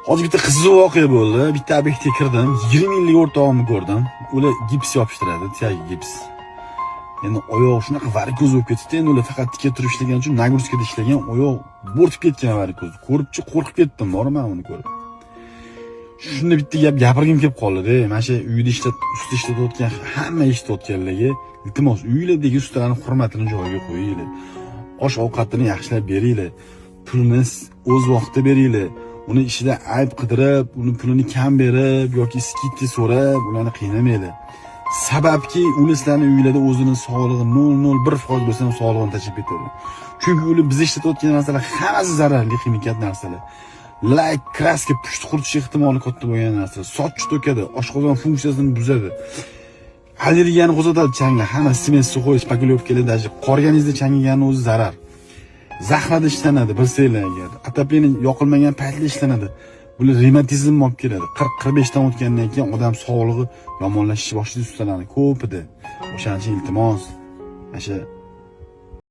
Hozir bitta qiziq voqea bo'ldi. Bitta obyektga kirdim. 20 yillik o'rtog'imni ko'rdim. Ular gips yopishtiradi, tiyagiga gips. Endi oyoq shunaqa varikoz bo'lib ketdi. Endi ular faqat tikka turib ishlagan uchun nagruskada ishlagan, oyoq bo'rtib ketgan varikoz. Ko'ribchi qo'rqib ketdim, borman uni ko'rib. Shunda bitta gap gapirgim kelib qoldi-da. Mana shu uyda ustida ishlatayotgan hamma eshitayotganlarga iltimos, uylardagi ustalarni hurmatini joyiga qo'yinglar. Osh-ovqatini yaxshilab beringlar. Pulni o'z vaqtida beringlar. Uni ishida ayb qidirib, uni pulini kam berib yoki skidka so'rab, ularni qiynamanglar. Sababki ular sizlarning uylarda o'zini sog'lig'i 0.01% bo'lsa ham sog'lig'ini tashib ketadi. Chunki ular biz ishlatayotgan narsalar hammasi zararli ximiyat narsalar. Like, kraska pushti quritish ehtimoli katta bo'lgan narsa. Soch to'kadi, oshqozon funksiyasini buzadi. Allergiyani qo'zg'atadi changlar. Hamma sement suxoy spagulyovkalar даже qorganingizda changigani o'zi zarar. Zaxrada ishlanadi, bilsanglar agar. Ataplini yoqilmagan paytda ishlanadi. Bular revmatizm olib keladi. 40-45 dan o'tgandan keyin odam sog'lig'i yomonlashish boshlaydi ustalarning ko'pida. O'shaning uchun iltimos, mana shu